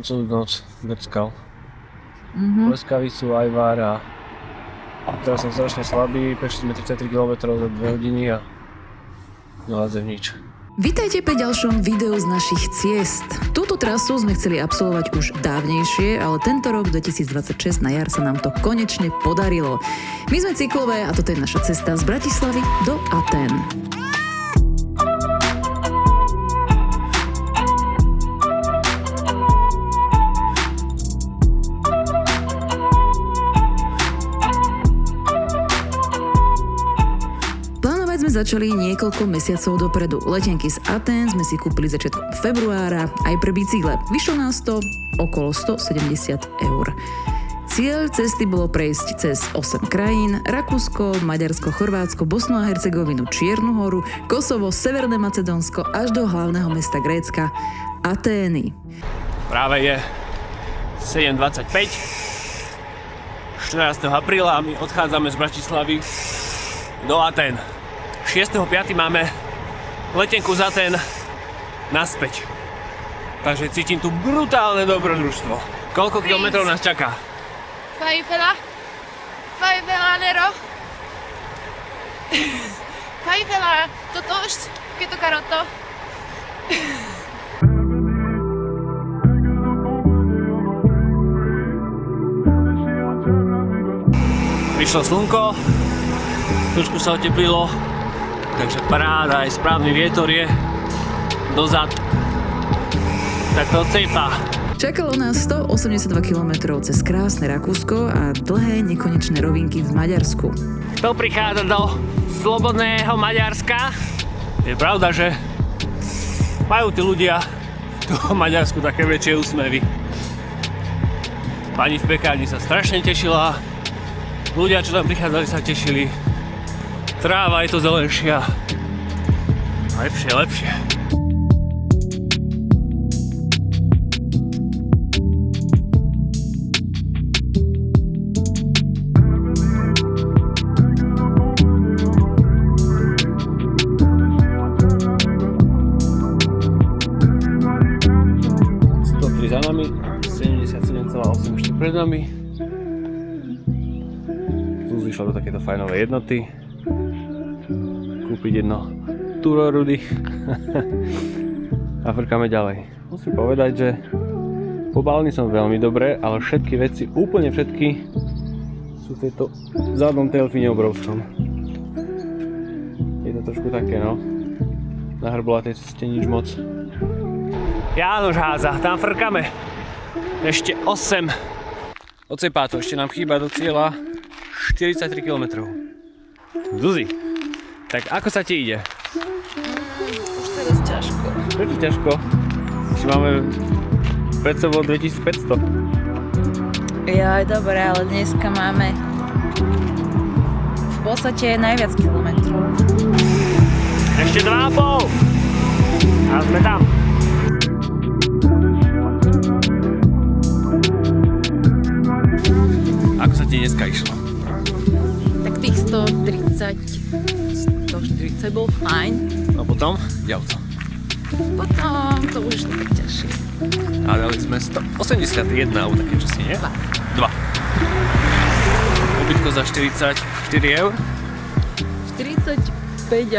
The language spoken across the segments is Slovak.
celú noc grckal. Pleskavicu, ajvár a teraz som strašne slabý, prešli sme 33 km za 2 hodiny a neládzem nič. Vítajte pri ďalšom videu z našich ciest. Túto trasu sme chceli absolvovať už dávnejšie, ale tento rok 2026 na jar sa nám to konečne podarilo. My sme cyklové a toto je naša cesta z Bratislavy do Atén. Začali niekoľko mesiacov dopredu. Letenky z Atén sme si kúpili začiatkom februára aj pre bicykle. Vyšlo nás to okolo 170 eur. Cieľ cesty bolo prejsť cez 8 krajín: Rakúsko, Maďarsko, Chorvátsko, Bosnu a Hercegovinu, Čiernu Horu, Kosovo, Severné Macedónsko až do hlavného mesta Grécka Atény. Práve je 7:25. 14. apríla my odchádzame z Bratislavy do Atén. 6.5. máme letenku z Atén naspäť. Takže cítim tu brutálne dobrodružstvo. Koľko kilometrov nás čaká? Fai nero. Fai toto už, keď to karoto. Vyšlo slnko, trošku sa oteplilo, takže paráda, aj správny vietor je dozad. Tak to odsejpá. Čakalo nás 182 km cez krásne Rakúsko a dlhé nekonečné rovinky v Maďarsku. Kto prichádza do slobodného Maďarska? Je pravda, že majú tí ľudia v Maďarsku také väčšie úsmevy. Pani v pekárni sa strašne tešila, ľudia, čo tam prichádzali, sa tešili. Tráva je to zelenšia. Lepšie. Za nami, 77,8 ešte pred nami. Tu zišla do takéto fajnovej jednoty. Kúpiť jedno Turo Rudy a frkáme ďalej. Musím povedať, že pobalený som veľmi dobre, ale všetky veci, úplne všetky, sú v tejto zadnom telfíne obrovskom. Je to trošku také, no. Na hrbolatej ceste nič moc. Jánoš háza, tam frkáme. Ešte 8. Odsejpá to, ešte nám chýba do cieľa 43 km. Zuzi, tak ako sa ti ide? Už teraz ťažko. Prečo ťažko? Ešte máme pred sebou 2500. Jaj, dobre, ale dneska máme v podstate najviac kilometrov. Ešte 2,5. A sme tam. Ako sa ti dneska išlo? Tak tých 140 bol fajn. A potom? Ďalco. Potom to už tak ťažšie. A dali sme 181 alebo také čosi, nie? 2. Obytko za 44 eur. 45,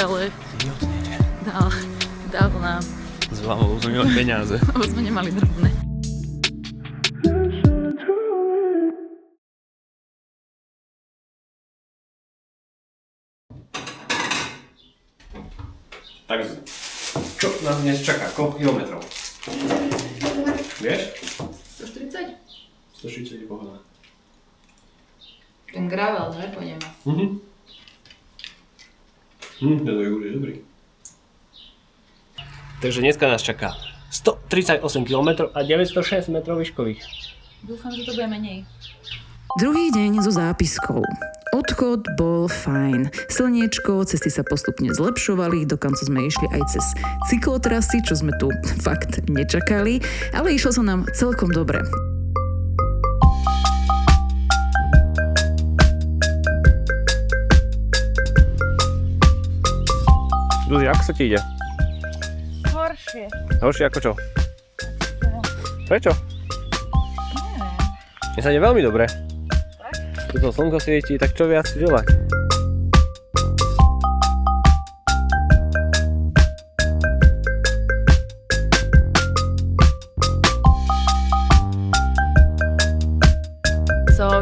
ale dal nám. S hlavou sme nemali peniaze. Lebo sme nemali drobné. Tak, čo nás dnes čaká? Koľko kilometrov? Vieš? 140? 140 je pohoda. Ten gravel, že? Pôjdeme. To je už dobrý. Takže dneska nás čaká 138 km a 906 metrov výškových. Dúfam, že to bude menej. Druhý deň so zápiskou. Odchod bol fajn. Slniečko, cesty sa postupne zlepšovali, dokonca sme išli aj cez cyklotrasy, čo sme tu fakt nečakali, ale išlo sa nám celkom dobre. Zuzi, ako sa ti ide? Horšie. Horšie ako čo? Prečo? Mne sa ide veľmi dobre. Tu to slnko svietí, tak čo viac želať?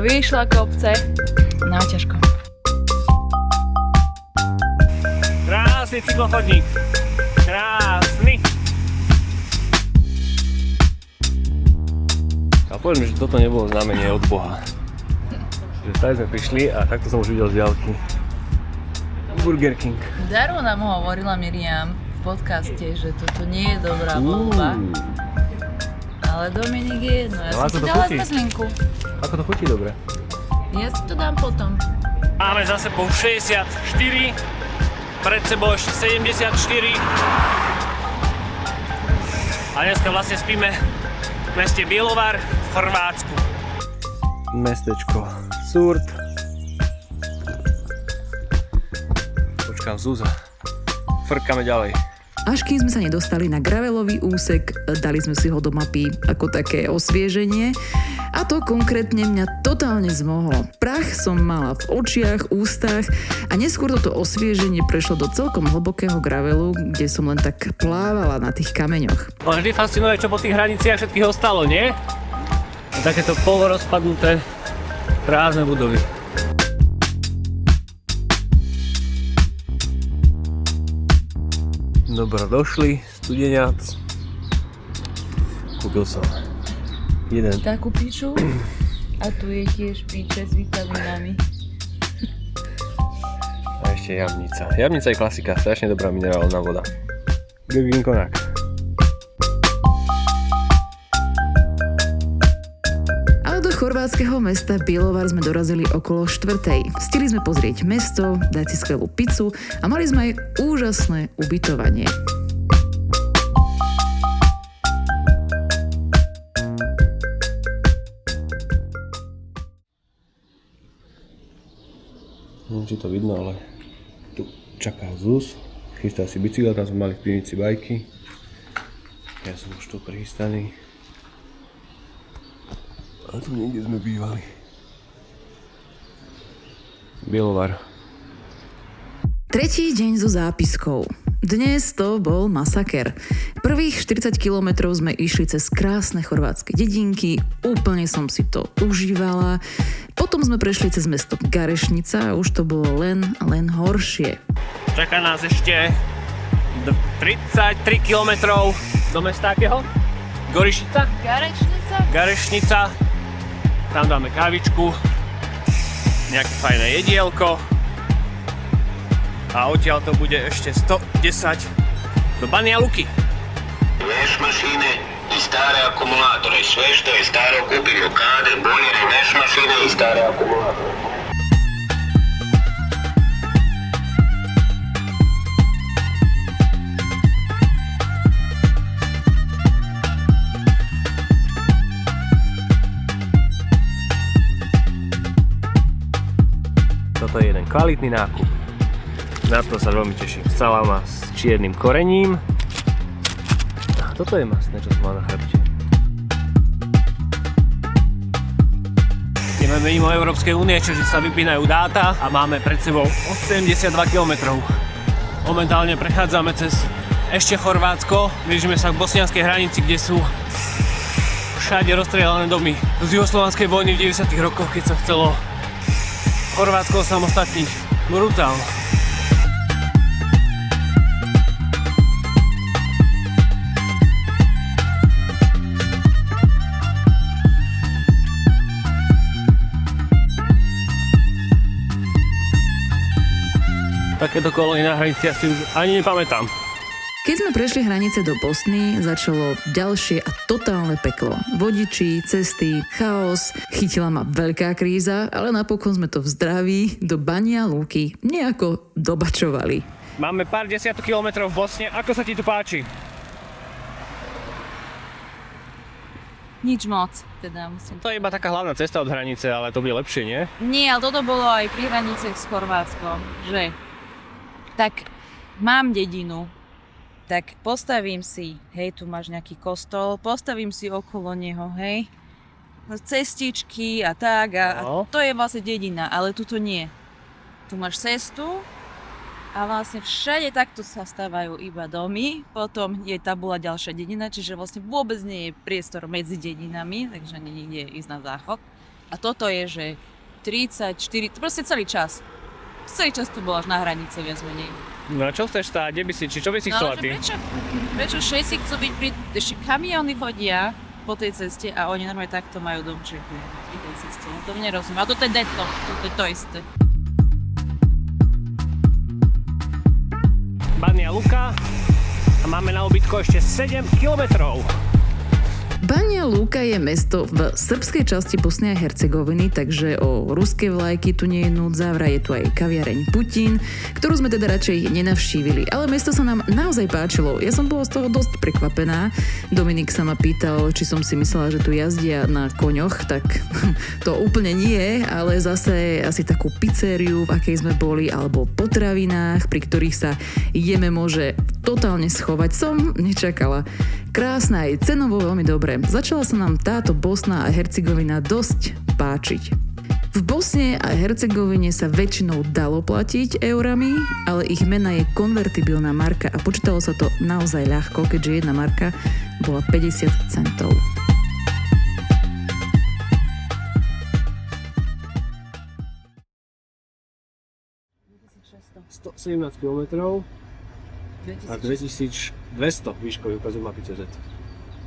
Vyšla kopce. No, ťažko. Krásny cyklochodník. Krásny. A poviem, že toto nebolo znamenie od Boha. Že tady sme prišli a takto som už videl z diaľky. Burger King. Daru nám hovorila Miriam v podcaste, že toto nie je dobrá voľba. Ale Dominik je jedno, ja som ti dala zmrzlinku. Ako to chutí dobre? Ja si to dám potom. Máme za sebou 64, pred sebou ešte 74. A dneska vlastne spíme v meste Bielovar v Chorvátsku. Mestečko Surd. Počkám Zúza. Frkáme ďalej. Až kým sme sa nedostali na gravelový úsek, dali sme si ho do mapy ako také osvieženie a to konkrétne mňa totálne zmohlo. Prach som mala v očiach, ústach a neskôr toto osvieženie prešlo do celkom hlbokého gravelu, kde som len tak plávala na tých kameňoch. Ma vždy fascinuje, čo po tých hraniciach všetkých ostalo, nie? Takéto polorozpadnuté prázdne budovy. Dobro, došli, studeniac. Kúpil som jeden. Takú piču a tu je tiež piče s vitaminami. A ešte jamnica. Jamnica je klasika, strašne dobrá minerálna voda. Gögin Konak. Ale do chorvátskeho mesta Bielovar sme dorazili okolo 4:00. Stihli sme pozrieť mesto, dať si skvelú pizzu a mali sme aj úžasné ubytovanie. Neviem, či to vidno, ale tu čaká Zuz. Chystá si bicykel, tam sme mali v pivnici bajky. Ja som už tu prichystaný. A tu niekde sme bývali. Bielovar. Tretí deň so zápiskou. Dnes to bol masaker. Prvých 40 kilometrov sme išli cez krásne chorvátske dedinky, úplne som si to užívala. Potom sme prešli cez mesto Garešnica a už to bolo len horšie. Čaká nás ešte 33 kilometrov do mesta akého? Gorišica? Garešnica. Tam dáme kávičku, nejaké fajné jedielko a odtiaľ to bude ešte 110 do Banja Luky. Veš mašine i stare akumulátore. Sve što je staro kupimo, kade, bojere, veš mašine i stare akumulátore. Toto je jeden kvalitný nákup. Na to sa veľmi teším. Salama s čiernym korením. A toto je masné, čo som mal na chrbte. Ideme mimo Európskej únie, čiže sa vypínajú dáta a máme pred sebou 82 km. Momentálne prechádzame cez ešte Chorvátsko. Blížime sa k bosnianskej hranici, kde sú všade rozstrieľané domy z juhoslovanskej vojny v 90. rokoch, keď sa chcelo Chorvátsko osamostatniť. Brutálne. Takéto kolóny na hranici si už ani nepamätám. Keď sme prešli hranice do Bosny, začalo ďalšie a totálne peklo. Vodiči, cesty, chaos, chytila ma veľká kríza, ale napokon sme to v zdraví do Banja Luky nejako dobačovali. Máme pár desiatok kilometrov v Bosne. Ako sa ti tu páči? Nič moc, teda musím. To je iba taká hlavná cesta od hranice, ale to bude lepšie, nie? Nie, ale toto bolo aj pri hraniciach s Chorvátskom, že tak mám dedinu, tak postavím si, hej, tu máš nejaký kostol, postavím si okolo neho, hej, cestičky a tak a No. to je vlastne dedina, ale tu to nie. Tu máš cestu a vlastne všade takto sa stávajú iba domy, potom je tabula ďalšia dedina, čiže vlastne vôbec nie je priestor medzi dedinami, takže nie nikde ísť na záchod. A toto je, že 30, 40, proste celý čas. Celý čas tu bol až na hranice viac menej. No a čo chceš stáť? Kde by si, či čo by si chcela ty? Prečo všetci chcú byť ešte kamióny chodia po tej ceste a oni normálne takto majú domček pri tej ceste. No to nerozumiem. A toto je detto, toto je to isté. Banja Luka a máme na obytko ešte 7 kilometrov. Banja Luka je mesto v srbskej časti Bosny a Hercegoviny, takže o ruské vlajky tu nie je núdza, vraj je tu aj kaviareň Putin, ktorú sme teda radšej nenavštívili. Ale mesto sa nám naozaj páčilo. Ja som bola z toho dosť prekvapená. Dominik sa ma pýtal, či som si myslela, že tu jazdia na koňoch, tak to úplne nie, ale zase asi takú pizzériu, v akej sme boli, alebo potravinách, pri ktorých sa jeme môže totálne schovať, som nečakala. Krásna aj cenovo veľmi dobre. Začala sa nám táto Bosna a Hercegovina dosť páčiť. V Bosne a Hercegovine sa väčšinou dalo platiť eurami, ale ich mena je konvertibilná marka a počítalo sa to naozaj ľahko, keďže jedna marka bola 50 centov. ...117 km a 2200 výškový ukazuje mapy CZ.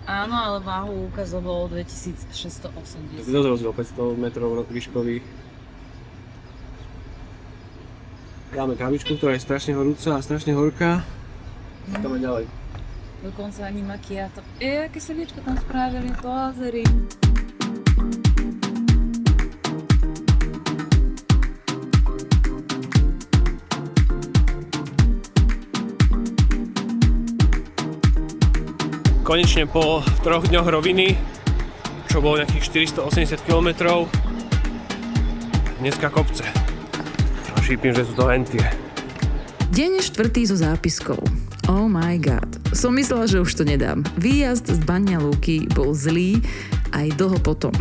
Áno, ale váhu ukazoval 2680. To je dosť rozdiel, 500 metrov výškový. Dáme kávičku, ktorá je strašne horúca a strašne horká. Ideme ďalej. Dokonca ani macchiato. Aké srdiečko tam spravili, pozri. Konečne po 3 dňoch roviny, čo bolo nejakých 480 km, dneska kopce. A šípim, že sú to hentie. Deň 4. so zápiskou. Oh my god. Som myslela, že už to nedám. Výjazd z Banja Luky bol zlý aj dlho potom.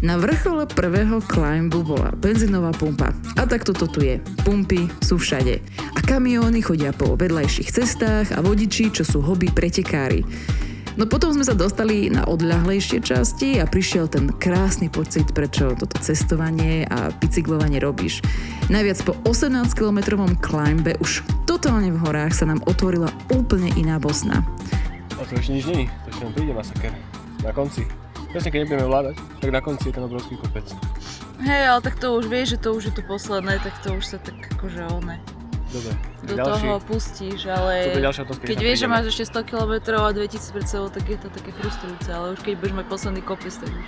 Na vrchole prvého climbu bola benzínová pumpa. A takto to tu je. Pumpy sú všade. A kamióny chodia po vedľajších cestách a vodiči, čo sú hobby pretekári. No potom sme sa dostali na odľahlejšie časti a prišiel ten krásny pocit, prečo toto cestovanie a bicyklovanie robíš. Najviac po 18-kilometrovom climbe už totálne v horách sa nám otvorila úplne iná Bosna. A to ešte nič není, to ešte nám príde masaker. Na konci. Presne keď nebudeme vládať, tak na konci je ten obrovský kopec. Hej, ale tak to už vieš, že to už je to posledné, tak to už sa tak akože Dobre. do toho pustíš, ale Toto je ďalšia otázka, keď keď vieš, že prídeme. máš ešte 100 km a 2000 pred sebou, tak je to také frustrujúce, ale už keď budeš mať posledný kopec, tak už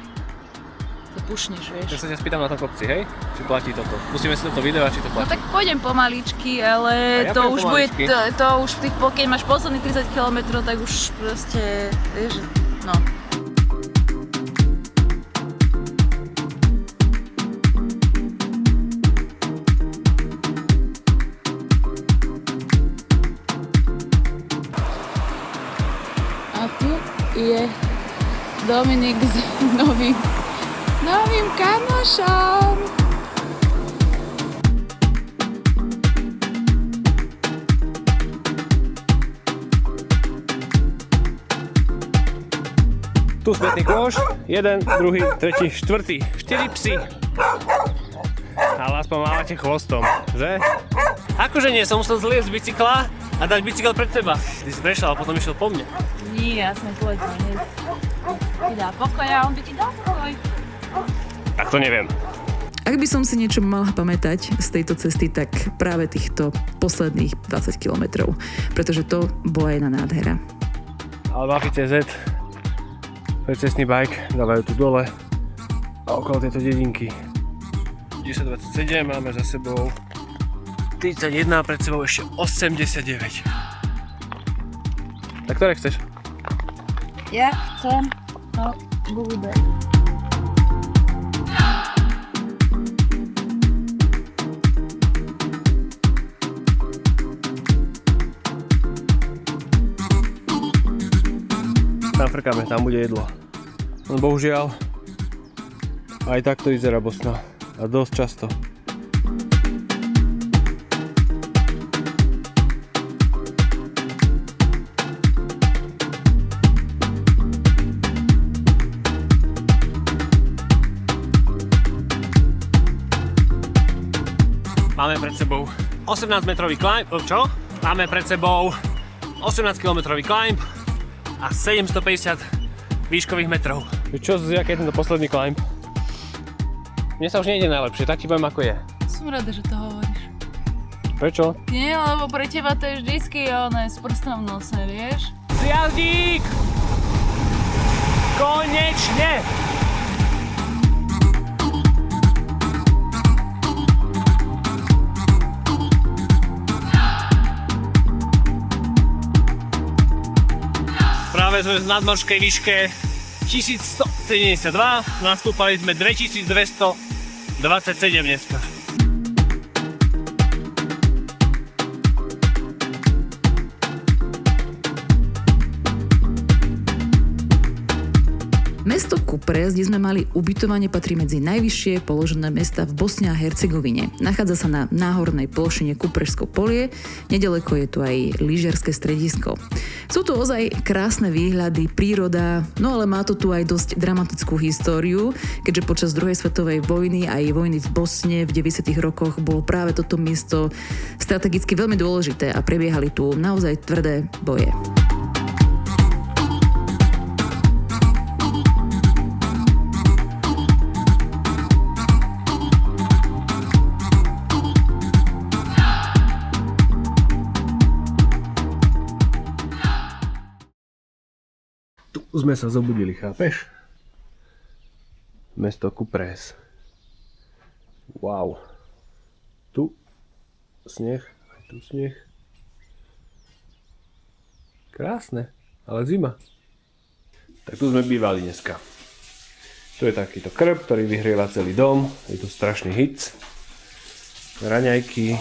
to pušneš, vieš. Tak sa ťa spýtam na tom kopci, hej? Či platí toto? Musíme si toto video, či to No platí. tak pôjdem pomaličky, A ale ja to pôjdem už bude, pomaličky. to už v tých, keď máš posledných 30 km, tak už proste, vieš, no. A tu je Dominik s novým kamošom. Tu spätný kôš, 1, 2, 3, 4, 4 psy. Ale aspoň mávate chvostom, že? Akože nie, som musel zliesť z bicykla a dať bicykel pred seba. Ty si prešiel a potom išiel po mne. Nie, ja som povedal, hneď. Ti dá pokoj a on by ti dal pokoj. Tak to neviem. Ak by som si niečo mala pamätať z tejto cesty, tak práve týchto posledných 20 kilometrov, pretože to bola jedna nádhera. Ale mapy CZ, to je cestný bike, dávajú tu dole a okolo tejto dedinky. 10:27, máme za sebou 31 a pred sebou ešte 89. Tak ktoré chceš? Ja chcem, no, bude. Tam frkáme, tam bude jedlo. No bohužiaľ, Aj takto vyzerá Bosna. A dosť často. Máme pred sebou 18-metrový climb, čo? Máme pred sebou 18-kilometrový climb a 750 výškových metrov. Čo, aký je tento posledný climb? Mne sa už nejde najlepšie, tak ti poviem ako je. Som rada, že to hovoríš. Prečo? Nie, lebo pre teba to je vždycky s prstom v nose, vieš? Zjazdík! Konečne! Práve sme v nadmorskej výške 1172, nastúpali sme 2227 dneska. Mesto Kupres, kde sme mali ubytovanie, patrí medzi najvyššie položené mesta v Bosne a Hercegovine. Nachádza sa na náhornej plošine Kupresko polie, nedaleko je tu aj lyžiarske stredisko. Sú tu ozaj krásne výhľady, príroda, no ale má to tu aj dosť dramatickú históriu, keďže počas druhej svetovej vojny a aj vojny v Bosne v 90. rokoch bolo práve toto miesto strategicky veľmi dôležité a prebiehali tu naozaj tvrdé boje. Tu sme sa zobudili, chápeš? Mesto Kupres. Wow. Tu sneh, aj tu sneh. Krásne, ale zima. Tak tu sme bývali dneska. Tu je takýto krb, ktorý vyhrieva celý dom. Je tu strašný hic. Raňajky,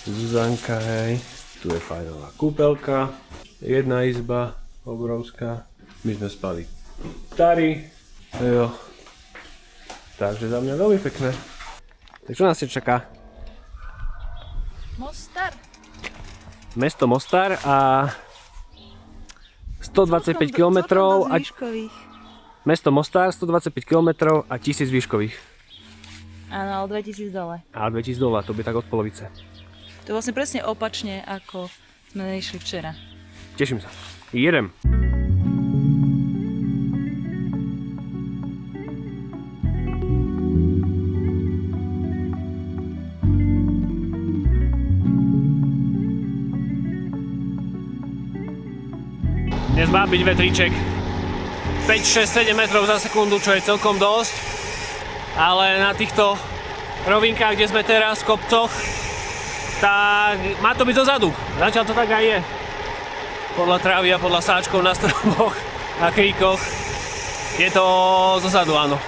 Zuzanka, hej. Tu je fajnová kúpelka. Jedna izba, obrovská. My sme spali tady. Jo. Takže za mňa veľmi pekné. Tak čo nás čaká? Mostar. Mesto Mostar a 125 km a mesto Mostar 125 km a 1000 výškových. Áno, ale 2000 dole. A 2000 dole, to by tak od polovice. To je vlastne presne opačne, ako sme išli včera. Teším sa. Jedem. Dnes má byť vetríček 5, 6, 7 metrov za sekundu, čo je celkom dosť. Ale na týchto rovinkách, kde sme teraz, v kopcoch, tak má to byť dozadu. Zatiaľ to tak aj je. Podľa trávy a podľa sáčkov na stromoch a kríkoch je to dozadu, áno.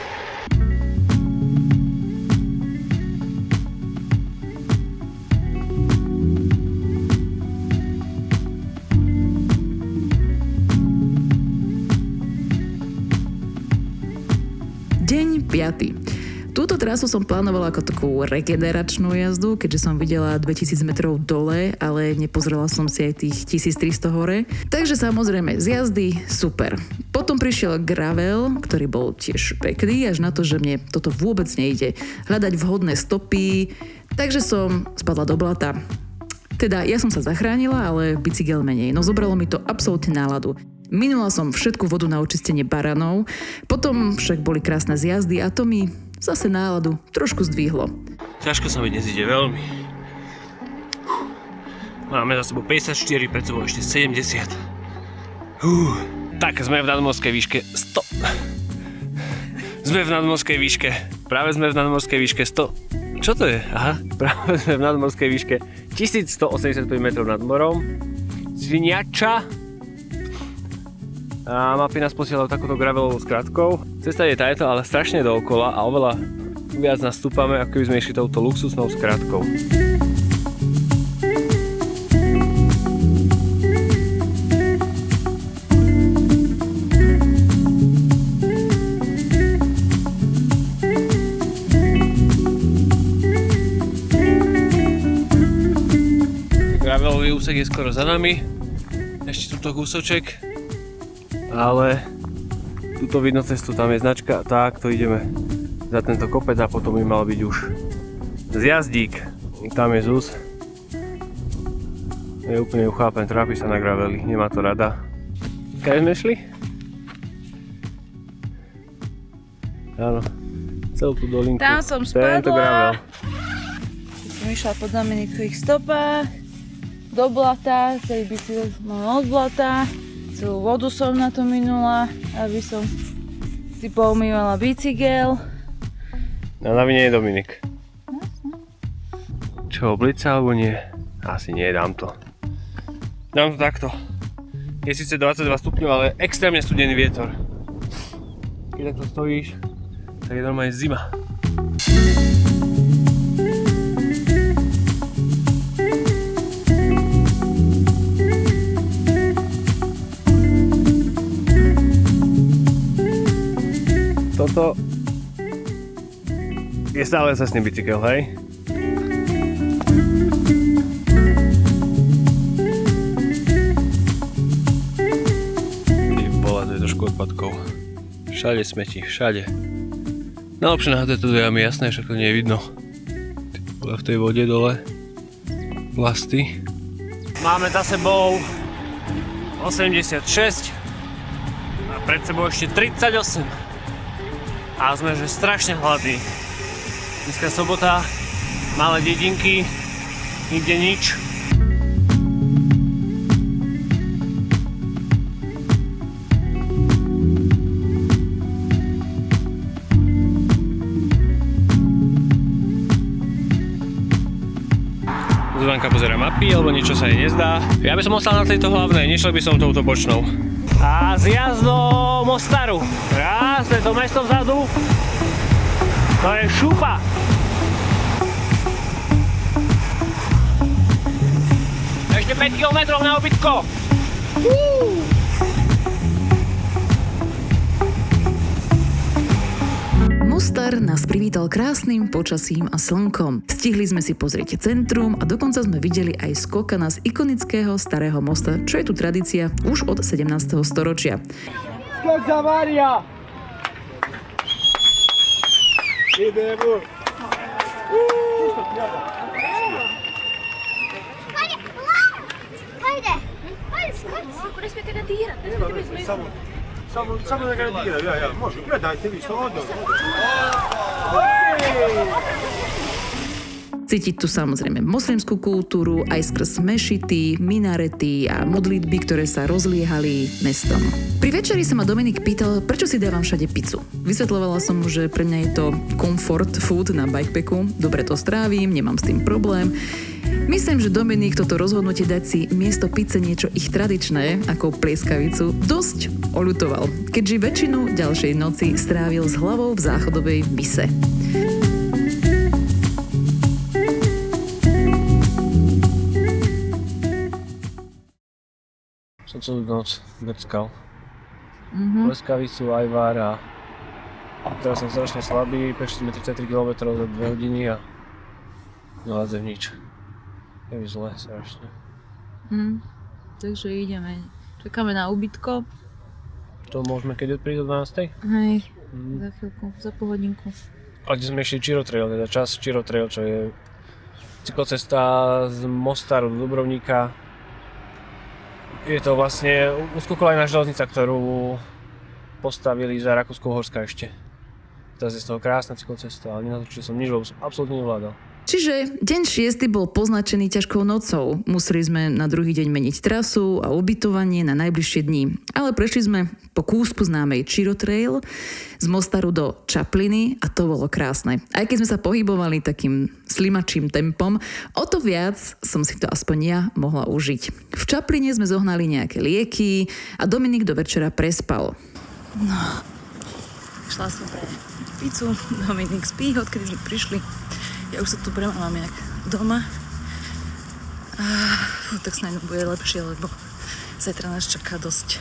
Deň 5. Túto trasu som plánovala ako takú regeneračnú jazdu, keďže som videla 2000 metrov dole, ale nepozrela som si aj tých 1300 hore. Takže samozrejme z jazdy super. Potom prišiel gravel, ktorý bol tiež pekný, až na to, že mne toto vôbec nejde. Hľadať vhodné stopy, takže som spadla do blata. Teda ja som sa zachránila, ale bicykel menej, no zobralo mi to absolútne náladu. Minula som všetku vodu na očistenie baranov, potom však boli krásne zjazdy a to mi zase náladu trošku zdvihlo. Ťažko sa mi dnes ide veľmi. Máme za sebou 54, pred sebou ešte 70. Tak, sme v nadmorskej výške 100. Sme v nadmorskej výške. Práve sme v nadmorskej výške 100. Čo to je? Aha, práve sme v nadmorskej výške 1185 metrov nad morom. Zviniača. A mapy nás posielajú takúto gravelovou skratkou. Cesta je táto, ale strašne dookola a oveľa viac nastúpame, ako keby sme išli touto luxusnou skratkou. celý úsek je skoro za nami. Ešte tuto kúsoček. Ale tuto vidno cestu, tam je značka. Tak, to ideme za tento kopec a potom by mal byť už zjazdík. Tam je ZUS. Ja úplne uchápem, trápi sa na graveli, nemá to rada. Kaj sme šli? Áno, celú tú dolinku. Tam som Tento gravel. spadla. Som išla po Dominikových stopách, do blata, celý bicykel mám od blata, celú vodu som na to minula, aby som si poumývala bicykel. Na vine je Dominik. Čo, oblica alebo nie? Asi nie, dám to. Dám to takto. Je síce 22 stupňov, ale extrémne studený vietor. Keď takto stojíš, tak je normálne zima. Toto je stále cestný bicykel, hej? Odpadkov. Všade smeti, všade. Najlepšie na tieto jamy, jasné, však to nie je vidno. V tej vode dole. Plasty. Máme za sebou 86 a pred sebou ešte 38. A sme že strašne hladní. Dneska sobota, malé dedinky, nikde nič. Zuzanka pozerá mapy, alebo niečo sa jej nezdá. Ja by som ostal na tejto hlavnej, nešiel by som touto bočnou. A zjazd do Mostaru. Krásne to mesto vzadu. To je šupa. Ešte 5 km na obytko. Mostar nás privítal krásnym počasím a slnkom. Stihli sme si pozrieť centrum a dokonca sme videli aj skokana z ikonického starého mosta, čo je tu tradícia už od 17. storočia. Skok za Mária! Idemo! Samo da garantiraju, ja, može, gledajte vi što odno. Cítiť tu samozrejme moslimskú kultúru aj skrz mešity, minarety a modlitby, ktoré sa rozliehali mestom. Pri večeri sa ma Dominik pýtal, prečo si dávam všade pizzu. Vysvetľovala som mu, že pre mňa je to comfort food na bikepacku, dobre to strávim, nemám s tým problém. Myslím, že Dominik toto rozhodnutie dať si miesto pizze niečo ich tradičné, ako plieskavicu, dosť oľutoval, keďže väčšinu ďalšej noci strávil s hlavou v záchodovej mise. Som celú noc grckal. Pleskavicu, ajvar a teraz som strašne slabý, prešli sme 33 km za 2 hodiny a neládzem nič. Je mi zle, strašne. Takže ideme. Čakáme na ubytko. To môžeme keď prísť do 12. Hej, za chvíľku, za pol hodinku. A kde sme išli Chiro Trail, teda čas Chiro Trail, čo je cyklocesta z Mostaru do Dubrovníka. Je to vlastne úzkokolajná železnica, ktorú postavili za Rakúsko-Uhorska ešte. Teraz je z toho krásna cyklocesta, ale nenatočil som nič, lebo som absolútne nevládal. Čiže deň 6. bol poznačený ťažkou nocou. Museli sme na druhý deň meniť trasu a ubytovanie na najbližšie dni. Ale prešli sme po kúsku známej Chiro Trail z Mostaru do Čapliny a to bolo krásne. Aj keď sme sa pohybovali takým slimačím tempom, o to viac som si to aspoň ja mohla užiť. V Čapline sme zohnali nejaké lieky a Dominik do večera prespal. No, šla som pre pizzu, Dominik spí, odkedy sme prišli. Ja už sa tu premávam jak doma. Tak snáď bude lepšie, lebo zajtra nás čaká dosť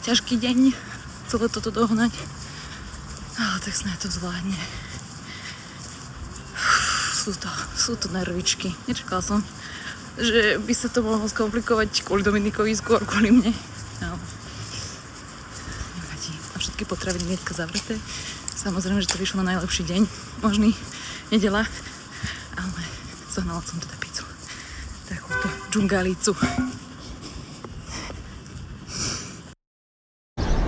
ťažký deň, celé toto dohnať. Ale tak snáď to zvládne. Sú to nervičky. Nečakala som že by sa to mohlo skomplikovať kvôli Dominikovi, skôr kvôli mne. No. Nevadí. A všetky potraviny hneďka zavreté. Samozrejme, že to vyšlo na najlepší deň, možný nedeľa. Ale zohnala som teda pizzu. Takúto džungalicu.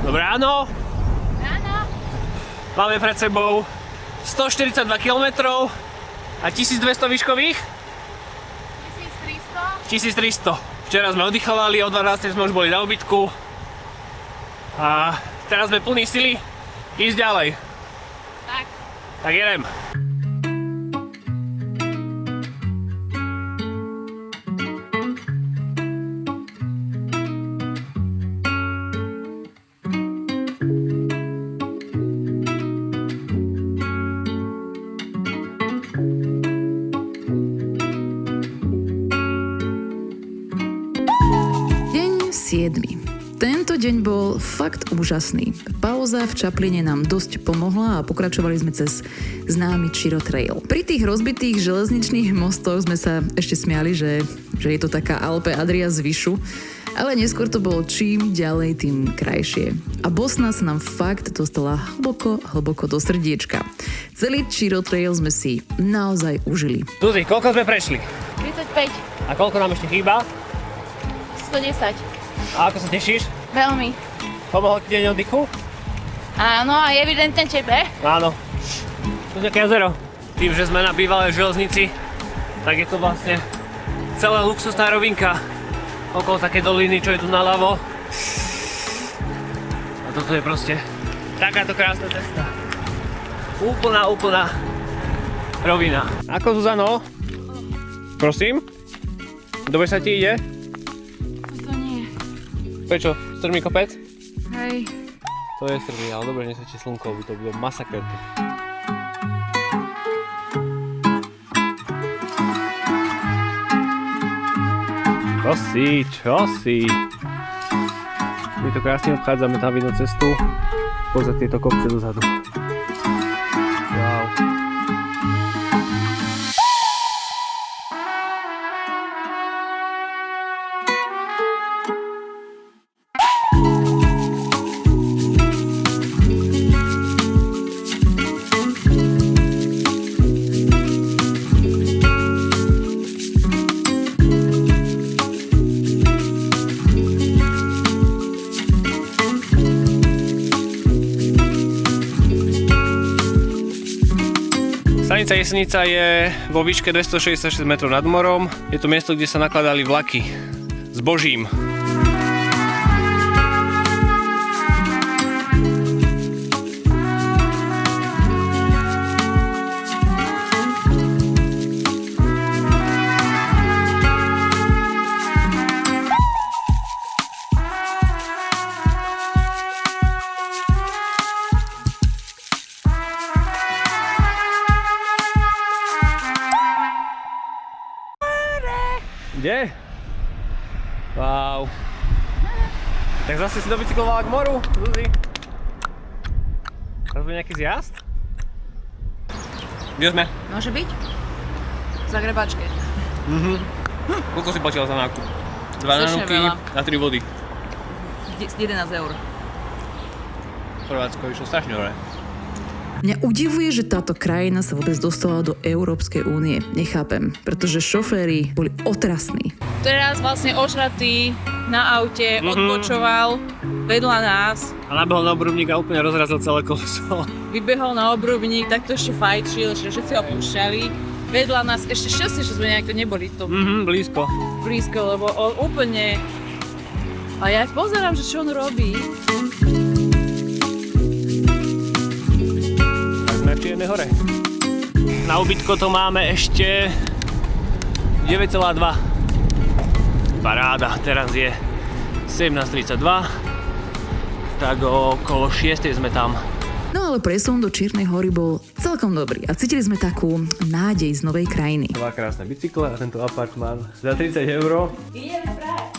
Dobré ráno. Máme pred sebou 142 km a 1200 výškových? 1300. Včera sme oddychovali, o 12 sme už boli na ubytku. A teraz sme plní sily ísť ďalej. Tak idem. Deň 7. Tento deň bol fakt úžasný. Pauza v Čapline nám dosť pomohla a pokračovali sme cez známy Chiro Trail. Pri tých rozbitých železničných mostoch sme sa ešte smiali, že je to taká Alpe Adria zvyšu, ale neskôr to bolo čím ďalej, tým krajšie. A Bosna sa nám fakt dostala hlboko do srdiečka. Celý Chiro Trail sme si naozaj užili. Zuzi, koľko sme prešli? 35, A koľko nám ešte chýba? 110. A ako sa tešíš? Veľmi. Pomohol ti deň oddychu? Áno, a evidentne tebe. Áno. Tu je také jazero. Tým, že sme na bývalej železnici, tak je to vlastne celá luxusná rovinka. Okolo také doliny, čo je tu naľavo. A toto je proste takáto krásna cesta. Úplná rovina. Ako, Zuzano? Prosím? Dobre sa ti ide? To nie. Prečo? Strmý kopec? Hej. To je strmý, ale dobre, nesvieti slnko, by to bolo masaker. Čo si? My to krásne obchádzame tam vidno cestu poza tieto kopce dozadu. Wow. Stanica Jesenica je vo výške 266 metrov nad morom. Je to miesto, kde sa nakladali vlaky s božím. Kde? Wow. Tak zase si dobicyklovala k moru, Zuzi. Teraz bude nejaký zjazd? Kde sme? Môže byť? V Zagrebačke. Koľko si platila za nákup? 2 nanúky a 3 vody. 11 eur. Chorvátsko išlo strašne hore. Mňa udivuje, že táto krajina sa vôbec dostala do Európskej únie. Nechápem, pretože šoféri boli otrasní. Teraz vlastne ošratý na aute, odbočoval vedľa nás. A nabehol na obrubník a úplne rozrazil celé koleso. Vybehol na obrubník, takto ešte fajčil, že všetci ho púšťali. Vedľa nás ešte šťastie, že sme nejak neboli to Blízko. lebo on úplne... A ja pozerám, že čo on robí. V Čiernej hore. Na ubytko to máme ešte 9,2. Paráda, teraz je 17:32, tak okolo 6 sme tam. No ale presun do Čiernej hory bol celkom dobrý a cítili sme takú nádej z novej krajiny. Dva krásne bicykle a tento apartmán za 30 €. Ideme prať.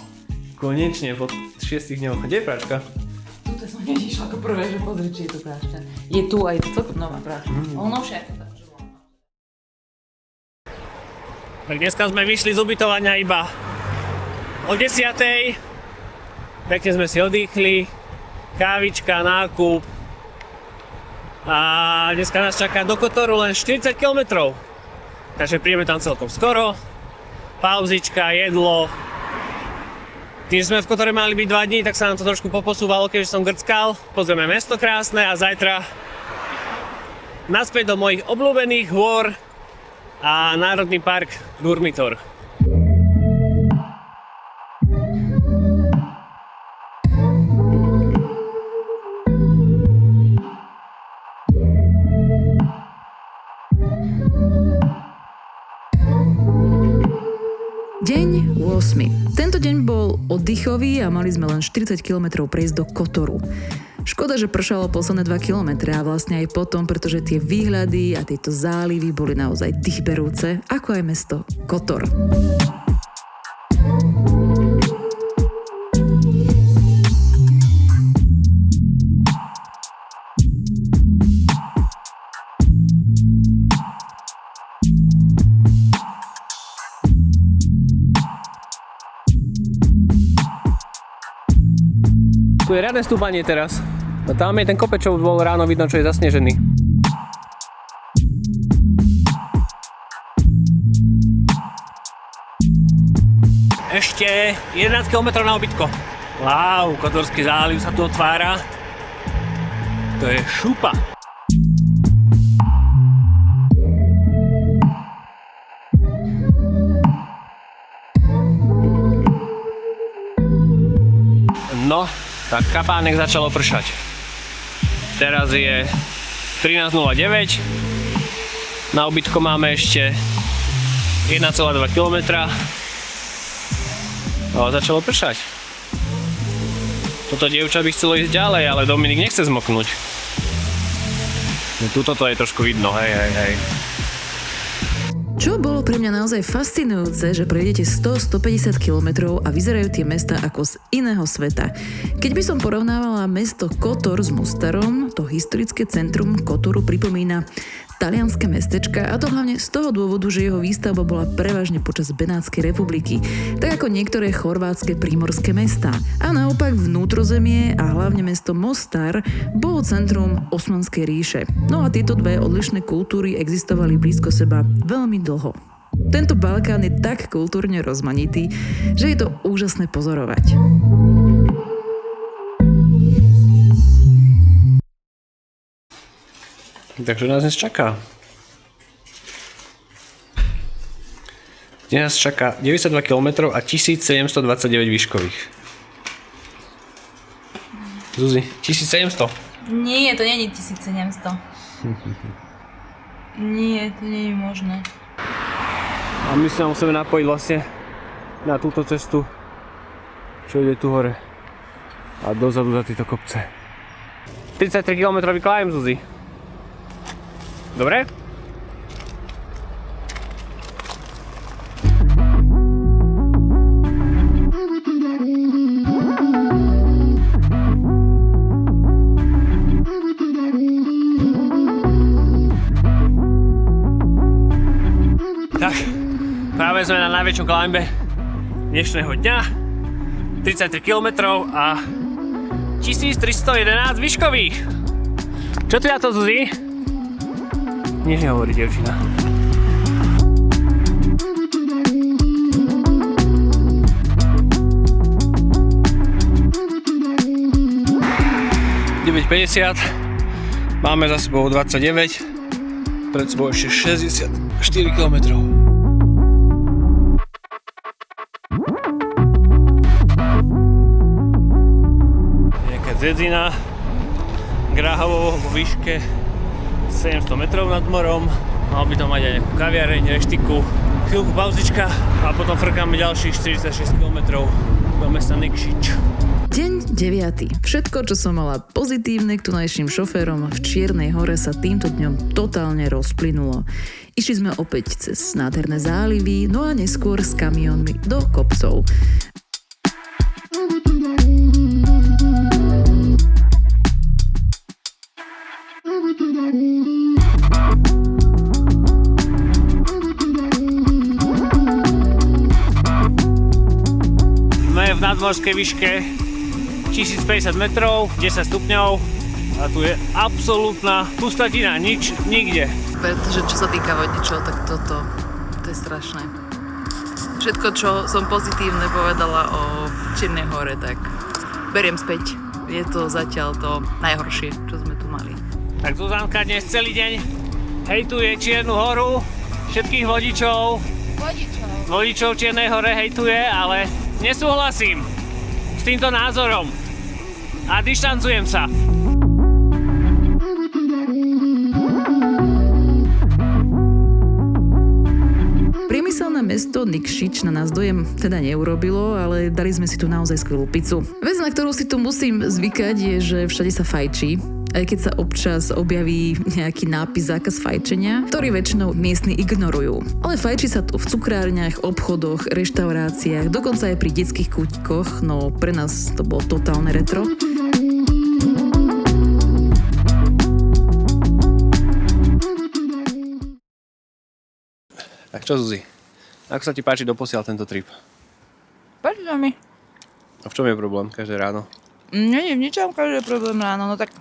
Konečne po 6 dňoch. Kde je práčka? Tuto som nešišla ako prvé, že pozri, či je tu práška. Je tu aj celkom nová práška. On novšia ako tá. Tak dneska sme vyšli z ubytovania iba o 10:00. Pekne sme si odýchli, kávička, nákup. A dneska nás čaká do Kotoru len 40 km. Takže príjeme tam celkom skoro. Pauzička, jedlo. Tým sme v Kotore mali byť 2 dní, tak sa nám to trošku poposúvalo, keďže som grckal. Pozrieme mesto krásne a zajtra naspäť do mojich obľúbených hôr a Národný park Durmitor. Deň 8. Tento deň bol oddychový a mali sme len 40 km prejsť do Kotoru. Škoda, že pršalo posledné 2 km a vlastne aj potom, pretože tie výhľady a tieto zálivy boli naozaj dýchberúce, ako aj mesto Kotor. Tu je riadne stúpanie teraz. A tam je ten kopec, čo bol ráno vidno, čo je zasnežený. Ešte 11 km na obytko. Wow, Kotorský záliv sa tu otvára. To je šupa. No, tak kapánek začalo pršať. Teraz je 13:09. Na obytko máme ešte 1,2 km. A začalo pršať. Toto dievča by chcelo ísť ďalej, ale Dominik nechce zmoknúť. No, tuto to je trošku vidno, hej. Čo bolo pre mňa naozaj fascinujúce, že prejdete 100-150 km a vyzerajú tie mesta ako z iného sveta. Keď by som porovnávala mesto Kotor s Mostarom, to historické centrum Kotoru pripomína talianske mestečka, a to hlavne z toho dôvodu, že jeho výstavba bola prevažne počas Benátskej republiky, tak ako niektoré chorvátske prímorské mestá. A naopak vnútrozemie a hlavne mesto Mostar bolo centrum Osmanskej ríše. No a tieto dve odlišné kultúry existovali blízko seba veľmi dlho. Tento Balkán je tak kultúrne rozmanitý, že je to úžasné pozorovať. Takže nás dnes čaká. Dnes nás čaká 92 km a 1729 výškových. Zuzi, 1700. Nie, to nie je 1700. Nie, to nie je možné. A my sa musíme napojiť vlastne na túto cestu, čo ide tu hore. A dozadu za tieto kopce. 33 km climb, Zuzi. Dobre? Tak, práve sme na najväčšom climbe dnešného dňa. 33 km a 1311 výškových. Čo tu ja to, Zuzi? Nič nehovorí, dievčina. (9:50). Máme za sebou 29. Pred sebou ešte 64 km. Nejaká dzedzina. Grahovo vo výške 700 metrov nad morom, mal by to mať aj nejakú kaviareň, reštiku, chvíľku pauzička a potom frkáme ďalších 46 km do mesta Nikšič. Deň 9. Všetko, čo som mala pozitívne k tunajším šoférom v Čiernej Hore, sa týmto dňom totálne rozplynulo. Išli sme opäť cez nádherné zálivy, no a neskôr s kamiónmi do kopcov. nadmorskej výške 1050 metrov, 10 stupňov a tu je absolútna pustatina, nič, nikde. Pretože čo sa týka vodičov, tak toto je strašné. Všetko, čo som pozitívne povedala o Čiernej hore, tak beriem späť. Je to zatiaľ to najhoršie, čo sme tu mali. Tak Zuzanka dnes celý deň hejtuje Čiernu horu, všetkých vodičov Čiernej hore hejtuje, ale nesúhlasím s týmto názorom a dištancujem sa. Priemyselné mesto Nikšič na nás dojem teda neurobilo, ale dali sme si tu naozaj skvelú pizzu. Vec, na ktorú si tu musím zvykať, je, že všade sa fajčí. Aj keď sa občas objaví nejaký nápis zákaz fajčenia, ktorý väčšinou miestni ignorujú. Ale fajčí sa tu v cukrárniach, obchodoch, reštauráciách, dokonca aj pri detských kútikoch, no pre nás to bolo totálne retro. Tak čo, Zuzi? Ako sa ti páči doposiaľ tento trip? Páči sa mi. A v čom je problém každé ráno? Nie je v ničom každý problém ráno, no tak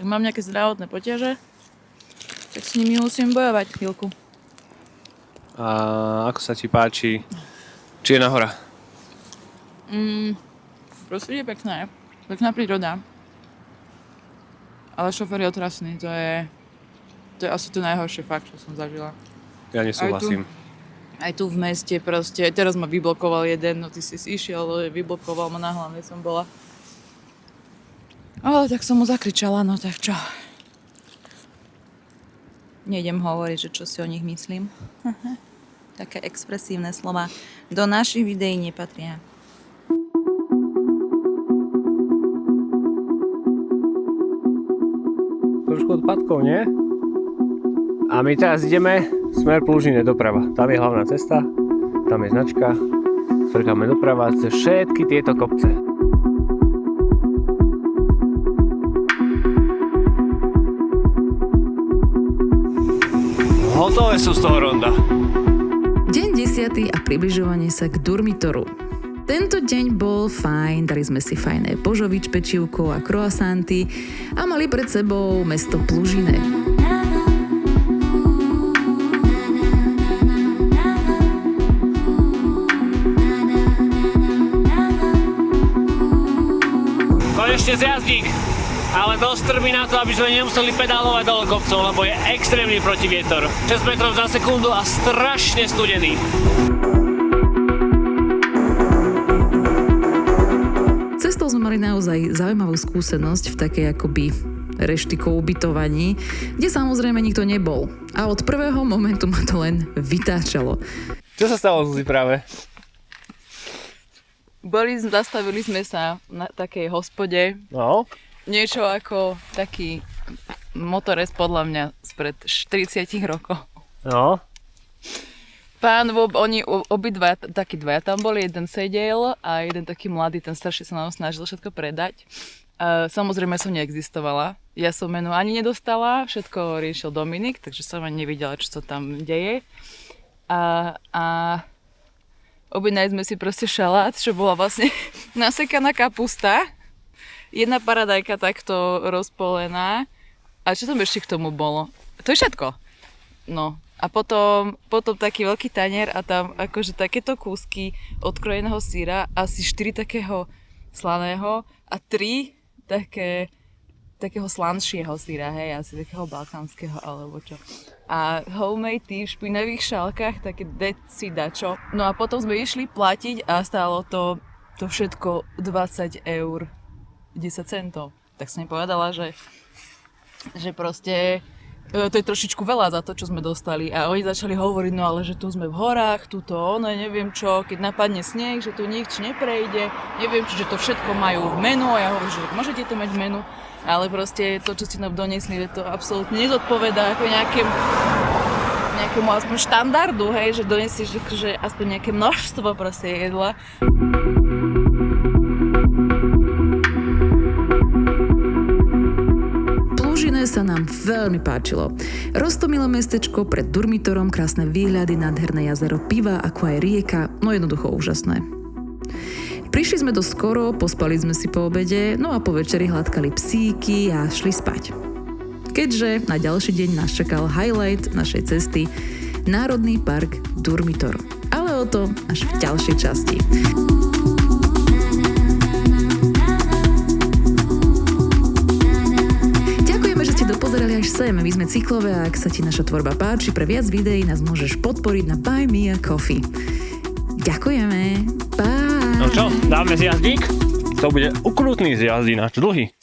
mám nejaké zdravotné potiaže, tak s nimi musím bojovať chvíľku. A ako sa ti páči Čierna hora? Prostredie je pekné, pekná príroda. Ale šofér je otrasný, to je asi to najhoršie fakt, čo som zažila. Ja nesúhlasím. Aj tu v meste proste, teraz ma vyblokoval jeden, no ty si išiel, vyblokoval ma na hlavnej som bola. Ale tak som mu zakričala, no tak čo? Nejdem hovoriť, že čo si o nich myslím. Také expresívne slova do našich videí nepatria. Trošku odpadkov, nie? A my teraz ideme smer Plužine doprava. Tam je hlavná cesta, tam je značka. Frkáme doprava cez všetky tieto kopce. Hotové sú z toho ronda. Deň 10. a približovanie sa k Durmitoru. Tento deň bol fajn, dali sme si fajné požovič, pečivko a croissanty a mali pred sebou mesto Plužine. Konečne zjazdík, ale dosť strmý na to, aby sme nemuseli pedálovať dole kopcom, lebo je extrémny protivietor. 6 metrov za sekundu a strašne studený. Cestou sme mali naozaj zaujímavú skúsenosť v takej akoby reštikou ubytovaní, kde samozrejme nikto nebol. A od prvého momentu ma to len vytáčalo. Čo sa stalo, Zuzi, práve? Zastavili sme sa na takej hospode. No. Niečo ako taký motorez podľa mňa spred 40 rokov. No. Pán, oni obidva, takí dvaja tam boli, jeden sedel a jeden taký mladý, ten starší sa nám snažil všetko predať. Samozrejme som neexistovala. Ja som menu ani nedostala, všetko riešil Dominik, takže som ani nevidela, čo sa tam deje. A objednali sme si proste šalát, čo bola vlastne nasekaná kapusta, jedna paradajka takto rozpolená. A čo tam ešte k tomu bolo? To je všetko. No. A potom taký veľký tanier a tam akože takéto kúsky odkrojeného syra, asi 4 takého slaného a 3 takého slanšieho syra, hej, asi takého balkánskeho alebo čo. A homemade tea v špinavých šálkach, také deci dačo. No a potom sme išli platiť a stálo to všetko 20 eur, 10 centov. Tak som mi povedala, že proste to je trošičku veľa za to, čo sme dostali. A oni začali hovoriť, no ale že tu sme v horách, tuto ono, neviem čo, keď napadne sneh, že tu nič neprejde, neviem či, že to všetko majú v menu. A ja hovorím, že môžete to mať v menu. Ale proste to, čo si nám doniesli, to absolútne nezodpovedá ako nejakému aspoň štandardu, hej, že doniesieš že aspoň nejaké množstvo proste jedla. Plužine sa nám veľmi páčilo. Roztomilé mestečko pred Durmitorom, krásne výhľady, nádherné jazero, piva, ako aj rieka, no jednoducho úžasné. Prišli sme do skoro, pospali sme si po obede, no a po večeri hladkali psíky a šli spať. Keďže na ďalší deň nás čakal highlight našej cesty, Národný park Durmitor. Ale o to až v ďalšej časti. Ďakujeme, že ste dopozerali až sem. My sme Cyklové a ak sa ti naša tvorba páči, pre viac videí nás môžeš podporiť na Buy Me a Coffee. Ďakujeme. Bye. No čo, dáme zjazdík? To bude ukrutný zjazdík, dlhý.